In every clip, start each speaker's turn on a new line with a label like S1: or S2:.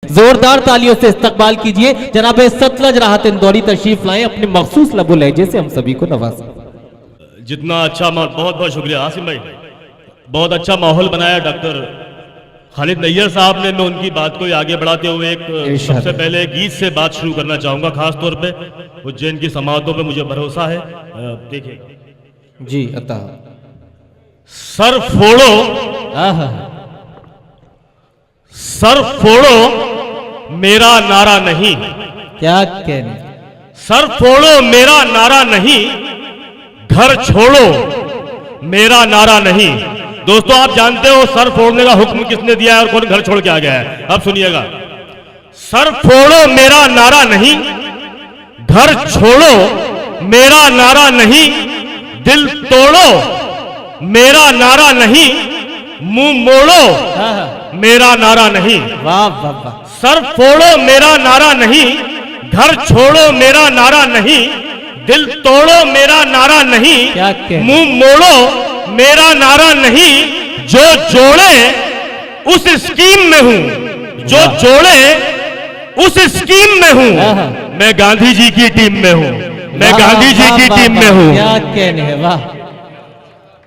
S1: जोरदार तालियों से इस्तकबाल कीजिए जनाब सतलज राहत इंदौरी तशरीफ लाएं, अपने मखसूस लबो लहजे से हम सभी को नवाजें।
S2: जितना अच्छा बहुत बहुत शुक्रिया आसिम भाई, बहुत अच्छा माहौल बनाया डॉक्टर खालिद नैयर साहब ने। मैं उनकी बात को आगे बढ़ाते हुए एक सबसे पहले गीत से बात शुरू करना चाहूंगा, खास तौर पे उज्जैन की समातों पे मुझे भरोसा है। देखिए
S1: जी अता
S2: सर फोड़ो, सर फोड़ो मेरा नारा नहीं।
S1: क्या कहने,
S2: सर फोड़ो मेरा नारा नहीं, घर छोड़ो मेरा नारा नहीं। दोस्तों आप जानते हो सर फोड़ने का हुक्म किसने दिया है और कौन घर छोड़ के आ गया है? अब सुनिएगा, सर फोड़ो मेरा नारा नहीं, घर छोड़ो मेरा नारा नहीं, दिल तोड़ो मेरा नारा नहीं, मुंह मोड़ो मेरा नारा नहीं।
S1: वाह वाह वाह।
S2: सर फोड़ो मेरा नारा नहीं, घर छोड़ो मेरा नारा नहीं, दिल तोड़ो मेरा नारा नहीं, मुंह मोड़ो मेरा नारा नहीं। जो जोड़े उस स्कीम में हूं, जो जोड़े उस स्कीम में हूं, मैं गांधी जी की टीम में हूं, मैं गांधी जी की टीम में हूं।
S1: क्या कहने है, वाह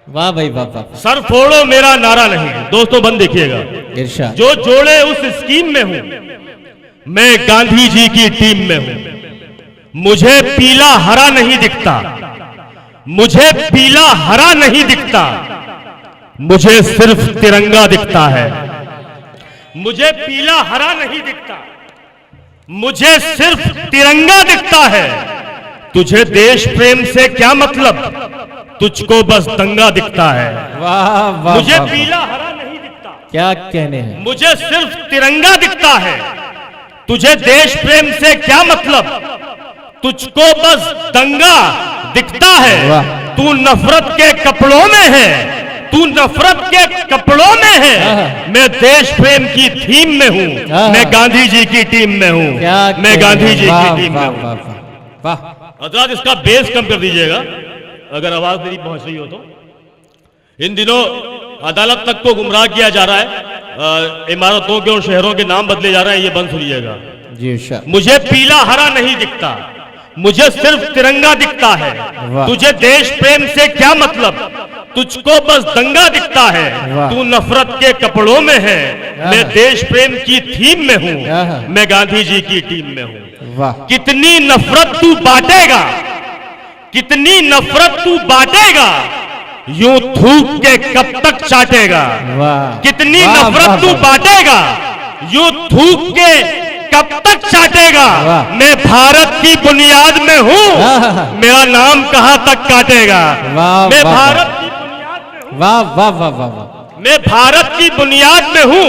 S1: वाह भाई वाह वाह।
S2: सर फोड़ो मेरा नारा नहीं। दोस्तों बंद देखिएगा,
S1: इरशाद।
S2: जो जोड़े उस स्कीम में हूं, मैं गांधी जी की टीम में हूं। मुझे पीला हरा नहीं दिखता, मुझे पीला हरा नहीं दिखता, मुझे सिर्फ तिरंगा दिखता है। मुझे पीला हरा नहीं दिखता, मुझे सिर्फ तिरंगा दिखता है। तुझे देश प्रेम से क्या मतलब, तुझको बस दंगा दिखता है।
S1: वाह वाह।
S2: मुझे पीला हरा नहीं दिखता,
S1: क्या कहने हैं,
S2: मुझे सिर्फ तिरंगा दिखता है। तुझे देश प्रेम से क्या मतलब, तुझको बस दंगा दिखता है। तू नफरत के कपड़ों में है, तू नफरत के कपड़ों में है। मैं देश प्रेम की थीम में हूं, मैं गांधी जी की टीम में हूं, मैं गांधी जी की टीम में हूं। हजरात इसका बेस कम कर दीजिएगा अगर आवाज मेरी पहुंच रही हो तो। इन दिनों अदालत तक को गुमराह किया जा रहा है, इमारतों के और शहरों के नाम बदले जा रहे हैं, ये बंद सुनिएगा जी। मुझे पीला हरा नहीं दिखता, मुझे सिर्फ तिरंगा दिखता है। तुझे देश प्रेम से क्या मतलब, तुझको बस दंगा दिखता है। तू नफरत के कपड़ों में है, मैं देश प्रेम की थीम में हूं, मैं गांधी जी की टीम में हूं। कितनी नफरत तू बांटेगा, कितनी नफरत तू बांटेगा, यूं थूक के कब तक चाटेगा। कितनी नफरत तू बांटेगा, यूं थूक के कब तक चाटेगा। मैं भारत की बुनियाद में हूं, मेरा नाम कहां तक काटेगा। मैं भारत की बुनियाद में हूं, वाह वाह वाह वाह। मैं भारत की बुनियाद में हूं,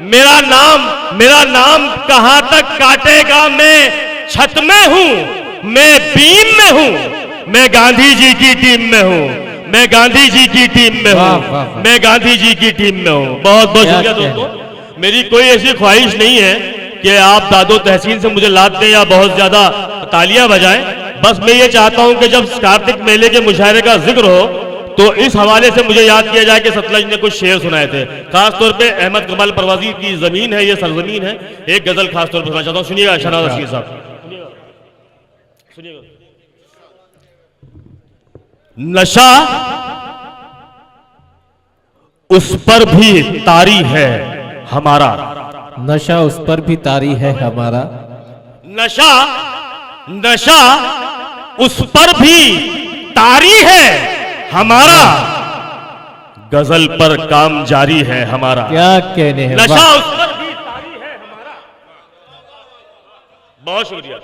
S2: मेरा नाम कहां तक काटेगा। मैं छत में हूं, मैं बीम में हूं, मैं गांधी जी की टीम में हूं, मैं गांधी जी की टीम में हूं, मैं गांधी जी की टीम में हूं। बहुत बहुत शुक्रिया दोस्तों। मेरी कोई ऐसी ख्वाहिश नहीं है कि आप दादो तहसीन से मुझे लाद दें या बहुत ज्यादा तालियां बजाएं। बस मैं ये चाहता हूं कि जब कार्तिक मेले के मुशायरे का जिक्र हो तो इस हवाले से मुझे याद किया जाए कि सतलज ने कुछ शेर सुनाए थे। खासतौर पे अहमद कमाल परवाजी की जमीन है, ये सरजमीन है, एक गजल खासतौर पर सुनाना चाहता हूं। सुनिएगा शहनाज अशीर साहब, सुनिएगा। नशा उस पर भी तारी है हमारा,
S1: नशा उस पर भी तारी है हमारा।
S2: नशा नशा उस पर भी तारी है हमारा, गजल पर काम जारी है हमारा।
S1: क्या कहने हैं,
S2: नशा उस पर भी तारी है हमारा। बहुत शुक्रिया।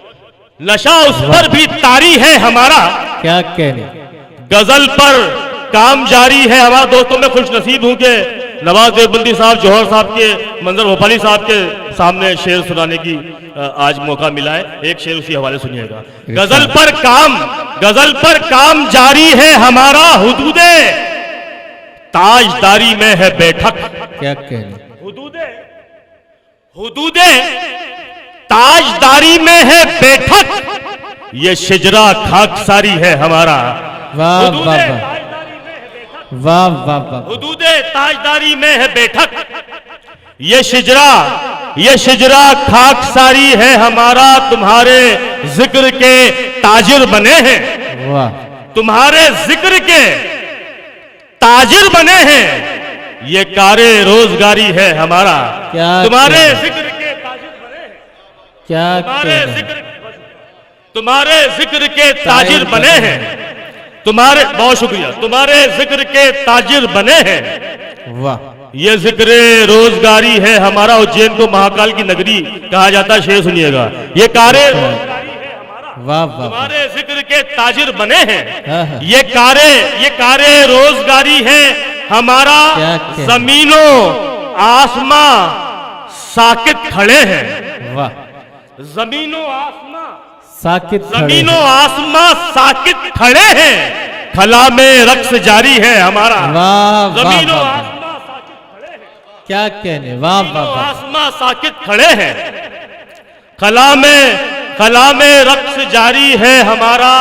S2: नशा उस पर भी तारी है हमारा,
S1: क्या कहने,
S2: गजल पर काम जारी है हमारा। दोस्तों मैं खुश नसीब हूं कि नवाज देवबंदी साहब, जौहर साहब के, मंजर भोपाली साहब के सामने शेर सुनाने की आज मौका मिला है। एक शेर उसी हवाले सुनिएगा। गजल पर काम जारी है हमारा, हुदूदे ताजदारी में है बैठक।
S1: क्या कहने,
S2: हुदूदे ताजदारी में है बैठक, ये शिजरा खाकसारी है हमारा।
S1: वाह वाह वाह वाह वाह वाह।
S2: हुदूदे ताजदारी में है बैठक, ये शिजरा खाकसारी है हमारा, तुम्हारे जिक्र के ताजिर बने हैं।
S1: वाह,
S2: तुम्हारे जिक्र के ताजिर बने हैं, ये कारे रोजगारी है हमारा।
S1: क्या
S2: तुम्हारे
S1: कहने?
S2: जिक्र के ताजिर बने हैं,
S1: क्या
S2: तुम्हारे
S1: कहने?
S2: जिक्र के ताजिर बने हैं, तुम्हारे, बहुत शुक्रिया, तुम्हारे जिक्र के ताजिर बने हैं।
S1: वाह,
S2: ये जिक्र रोजगारी है हमारा। उज्जैन को महाकाल की नगरी कहा जाता है, शेर सुनिएगा। ये कारे रोजगारी है हमारा,
S1: वाह वाह,
S2: तुम्हारे जिक्र के ताजिर बने हैं।
S1: हाँ, हाँ।
S2: ये कारे रोजगारी है हमारा।
S1: क्या कहने?
S2: जमीनों आसमां साकित खड़े हैं।
S1: वाह,
S2: जमीनों आसमां,
S1: साकित खड़े
S2: जमीनों
S1: हैं।
S2: आसमां साकित खड़े हैं। खला में रक्स जारी है हमारा।
S1: वाह वाह
S2: जमीनों
S1: वाह,
S2: आसमां साकित खड़े हैं,
S1: क्या कहने? वाह वाह वाह,
S2: आसमां साकित खड़े हैं। खला में रक्स जारी है हमारा।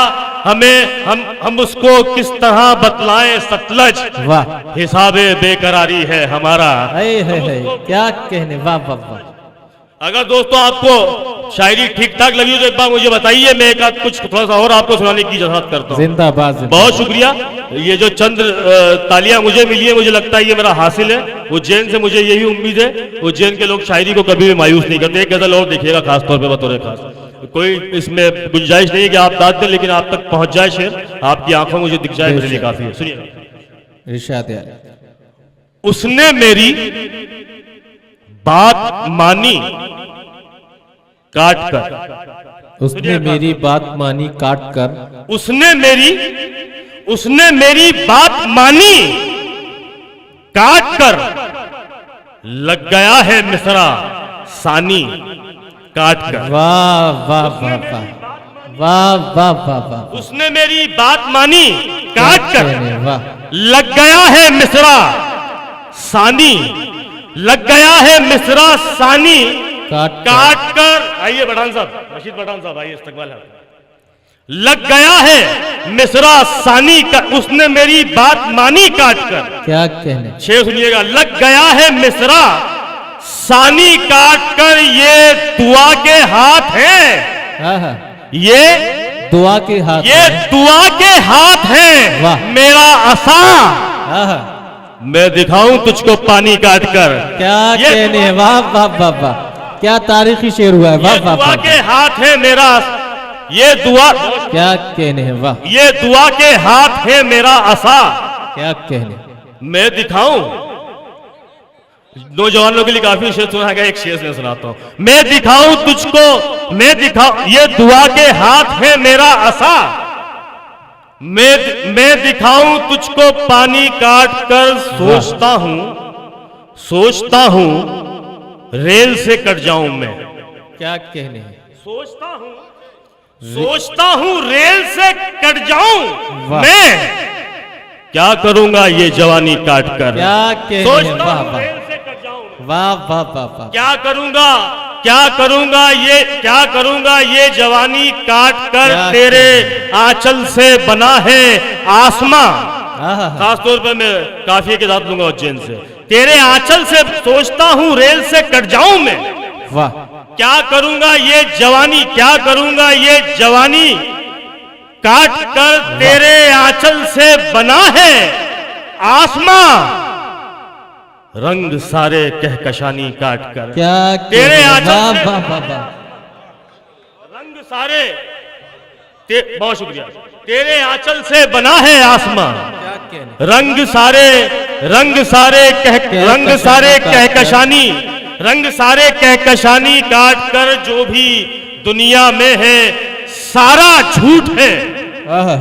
S2: हम उसको किस तरह बतलाएं सतलज,
S1: वाह,
S2: हिसाबे बेकरारी है हमारा।
S1: है, क्या कहने? वाह वाह वाह,
S2: अगर दोस्तों आपको शायरी ठीक ठाक लगी हो तो एक बार मुझे बताइए, मैं एक आध कुछ थोड़ा सा और आपको सुनाने की जरूरत करता हूँ।
S1: जिंदाबाद, जिंदाबाद।
S2: बहुत शुक्रिया। ये जो चंद तालियां मुझे मिली है, मुझे लगता है ये मेरा हासिल है। उज्जैन से मुझे यही उम्मीद है। उज्जैन के लोग शायरी को कभी भी मायूस नहीं करते। एक गजल और देखिएगा खासतौर पर बतौर खास, कोई इसमें गुंजाइश नहीं है कि आप दाद दें, लेकिन आप तक पहुंच जाए शेर, आपकी आंखों मुझे दिख जाए, मेरे लिए काफी है। सुनिए।
S1: इरशाद है।
S2: उसने मेरी बात मानी काट कर,
S1: उसने मेरी बात मानी काट कर,
S2: उसने मेरी बात मानी काट कर, लग गया है मिसरा सानी काट कर।
S1: वाह वाह वाह वाह, वाह वाह वाह वाह,
S2: उसने मेरी बात मानी काट कर,
S1: कहने? वाह,
S2: लग गया है मिसरा सानी, लग गया है मिसरा सानी काट कर। आइए पठान साहब, रशीद पठान साहब आइए, इस्तकबाल है। लग गया है मिसरा सानी का, उसने मेरी बात मानी काट कर।
S1: क्या कहने?
S2: शेर सुनिएगा। लग गया है मिसरा सानी काट कर, ये दुआ के हाथ है,
S1: हाँ हाँ,
S2: ये
S1: दुआ के हाथ
S2: ये
S1: में।
S2: दुआ के हाथ है
S1: वाह।
S2: मेरा आसा,
S1: हाँ हाँ,
S2: मैं दिखाऊं तुझको पानी काट कर।
S1: क्या
S2: ये
S1: कहने? वाह वाह वाह वाह, क्या तारीखी शेर हुआ है। वाह
S2: ये
S1: वाह
S2: दुआ
S1: वाह,
S2: के हाथ है मेरा, ये दुआ,
S1: क्या कहने? वाह,
S2: ये दुआ के हाथ है मेरा आसा,
S1: क्या कहने?
S2: मैं दिखाऊं। नौजवानों के लिए काफी शेर सुना गया, एक शेर मैं सुनाता हूं। मैं दिखाऊं तुझको, मैं दिखाऊं, ये दुआ के हाथ है मेरा आसा, मैं दिखाऊं तुझको पानी काट कर। सोचता हूं रेल से कट जाऊं मैं,
S1: क्या कहने?
S2: सोचता हूं रेल से कट जाऊं
S1: वाह।
S2: मैं, क्या करूंगा ये जवानी काट कर।
S1: क्या कहने?
S2: सोचता
S1: वाह
S2: हूं
S1: वाह,
S2: रेल से कट जाऊं,
S1: वाह वाह वाह वाह,
S2: क्या करूंगा ये जवानी काट कर।
S1: क्या
S2: तेरे आंचल से बना है आसमां,
S1: हाँ हाँ,
S2: खासतौर पर मैं काफिये के साथ लूंगा उज्जैन से। तेरे आंचल से सोचता हूं रेल से कट जाऊं मैं,
S1: वाह,
S2: क्या करूंगा ये जवानी, क्या करूंगा ये जवानी काट कर। तेरे आंचल से बना है आसमां, रंग सारे कहकशानी काट कर।
S1: क्या
S2: तेरे
S1: कहने?
S2: आंचल
S1: वाह
S2: से-
S1: वाह वाह वाह,
S2: रंग सारे बहुत शुक्रिया। तेरे आंचल से बना है आसमां,
S1: क्या कहने?
S2: रंग सारे कहकशानी काट कर। जो भी दुनिया में है सारा झूठ है,
S1: आहा,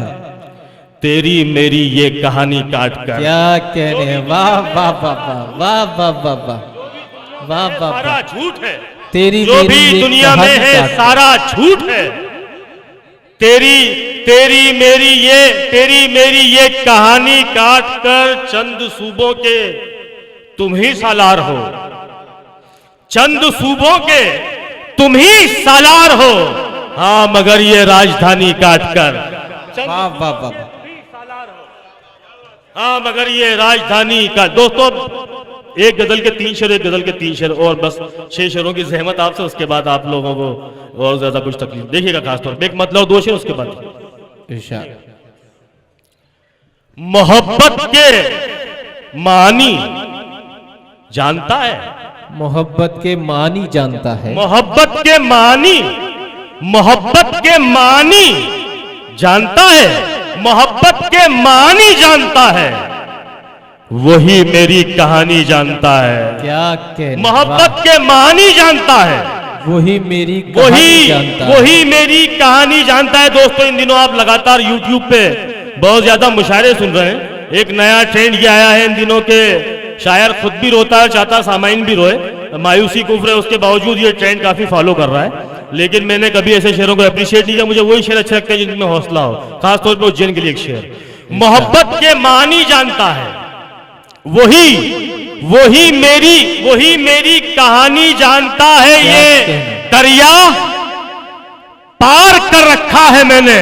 S2: तेरी मेरी ये कहानी काट कर।
S1: क्या कहने? वाह वाह वाह वाह, वाह वाह वाह वाह, वाह वाह
S2: सारा
S1: वाह,
S2: झूठ है,
S1: तेरी
S2: जो
S1: मेरी
S2: भी
S1: ये
S2: दुनिया में
S1: कहानी
S2: है
S1: काट कर।
S2: सारा झूठ है। तेरी मेरी ये कहानी काट कर। चंद सूबों के तुम ही सालार हो, चंद सूबों के तुम ही सालार हो, हाँ मगर ये राजधानी काट कर।
S1: वाह वाह वाह वाह,
S2: हाँ मगर ये राजधानी का। दोस्तों एक गजल के 3 शेर, एक गजल के 3 शेर और बस 6 शेरों की जहमत आपसे, उसके बाद आप लोगों को और ज्यादा कुछ तकलीफ देखिएगा खासतौर पर। एक मतलब 2 शेर, उसके बाद
S1: इरशाद।
S2: मोहब्बत के मानी जानता है,
S1: मोहब्बत के मानी जानता है,
S2: मोहब्बत के मानी, मोहब्बत के मानी जानता है, मोहब्बत के मानी जानता है, वही मेरी कहानी जानता है।
S1: क्या कहने,
S2: मोहब्बत के मानी जानता है,
S1: वही मेरी कहानी जानता है।
S2: वही मेरी कहानी जानता है। दोस्तों इन दिनों आप लगातार YouTube पे बहुत ज्यादा मुशायरे सुन रहे हैं। एक नया ट्रेंड ये आया है इन दिनों के, शायर खुद भी रोता है, चाहता सामाइन भी रोए, मायूसी कुफ्र है, उसके बावजूद ये ट्रेंड काफी फॉलो कर रहा है। लेकिन मैंने कभी ऐसे शेरों को अप्रिशिएट नहीं किया। मुझे वही शेर अच्छे लगते हैं जिनमें हौसला हो, खासतौर पर उज्जैन के लिए एक शेर, मोहब्बत के मानी जानता है, वही मेरी कहानी जानता है। ये दरिया पार कर रखा है मैंने,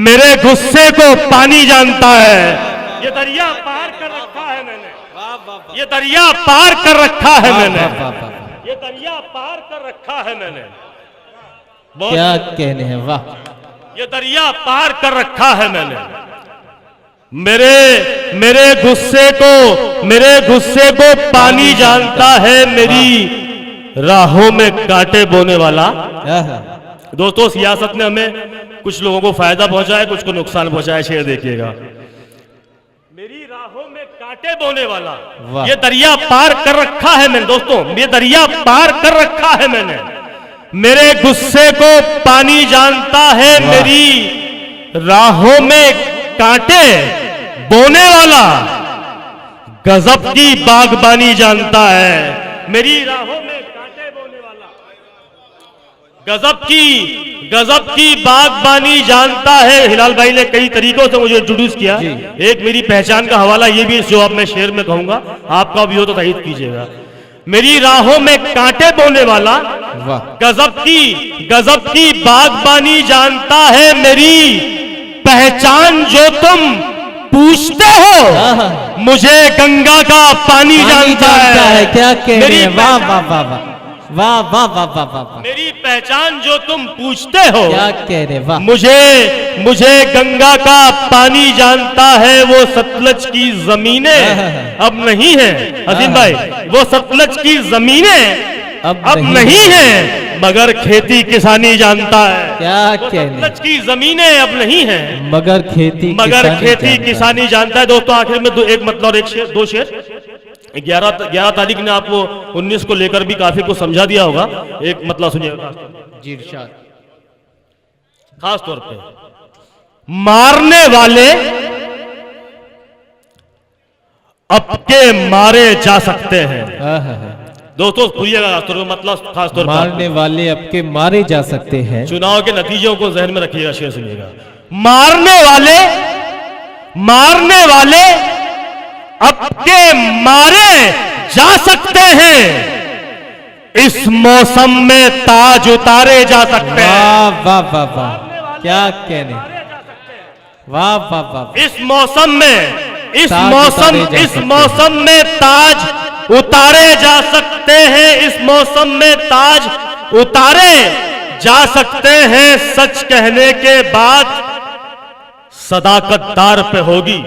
S2: मेरे गुस्से को पानी जानता है। ये दरिया पार कर रखा है मैंने, ये दरिया पार कर रखा है मैंने, ये दरिया पार कर रखा है मैंने।
S1: क्या कहने हैं, वाह।
S2: ये दरिया पार कर रखा है मैंने, मेरे गुस्से को पानी जानता है, मेरी राहों में कांटे बोने वाला। दोस्तों सियासत ने हमें कुछ लोगों को फायदा पहुंचा है, कुछ को नुकसान पहुंचा है। शेर देखिएगा, मेरी राहों में कांटे बोने वाला, ये दरिया पार कर रखा है मैंने। दोस्तों ये दरिया पार कर रखा है मैंने, मेरे गुस्से को पानी जानता है, मेरी राहों में कांटे बोने वाला, गजब की बागबानी जानता है, मेरी राहों में कांटे बोने वाला, गजब की बागबानी जानता है। हिलाल भाई ने कई तरीकों से मुझे इंट्रोड्यूस किया। एक मेरी पहचान का हवाला ये भी जो अब मैं शेर में कहूंगा, आपका भी हो तो तारीफ कीजिएगा। मेरी राहों में कांटे बोने वाला, गजब की बागबानी जानता है, मेरी पहचान जो तुम पूछते हो, मुझे गंगा का पानी जानता है।
S1: क्या कह रहे हैं, वाह वाह वाह वाह वाह वाह वाह वाह वाह।
S2: मेरी पहचान जो तुम पूछते हो,
S1: क्या कह रहे, वाह।
S2: मुझे गंगा का पानी जानता है, वो सतलज की जमीनें अब नहीं है। अजीम भाई, वो सतलज की जमीनें अब नहीं है, मगर खेती किसानी जानता है।
S1: क्या कहने,
S2: सतलज की जमीनें अब नहीं है,
S1: मगर खेती
S2: किसानी जानता है। दोस्तों आखिर में एक मतलब और एक शेर, 2 शेर। 11 तारीख ने आपको 19 को लेकर भी काफी कुछ समझा दिया होगा। एक मतलब सुनिएगा
S1: जी, इरशाद।
S2: खास तौर पे मारने वाले अब के मारे जा सकते हैं। दोस्तों सुनिएगा, मतलब खास तौर पर
S1: मारने वाले अब के मारे जा सकते हैं।
S2: चुनाव के नतीजों को जहन में रखिएगा, शेर सुनिएगा। मारने वाले अब के मारे जा सकते हैं, इस मौसम में ताज उतारे जा सकते हैं।
S1: वाह वाह वाह वाह, क्या कहने, वाह वाह वाह।
S2: इस मौसम में ताज उतारे जा सकते हैं, इस मौसम में ताज उतारे जा सकते हैं। सच कहने के बाद सदाकतदार पे होगी,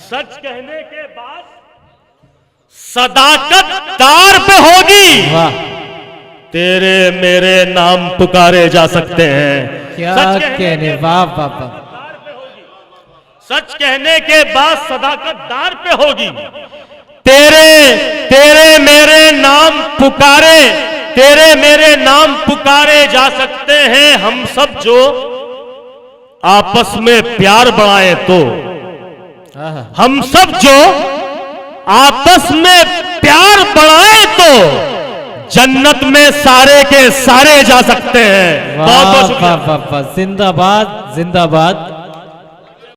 S2: सच कहने के बाद सदाकतदार पे होगी।
S1: वाह,
S2: तेरे मेरे नाम पुकारे जा सकते हैं।
S1: क्या कहने, वाह वाह वाह।
S2: सच कहने के बाद सदाकतदार पे होगी। तेरे मेरे नाम पुकारे, तेरे मेरे नाम पुकारे जा सकते हैं। हम सब जो आपस में प्यार बढ़ाए तो, हम सब जो आपस में प्यार बढ़ाए तो जन्नत में सारे के सारे जा सकते हैं। बहुत बहुत शुक्रिया।
S1: जिंदाबाद जिंदाबाद।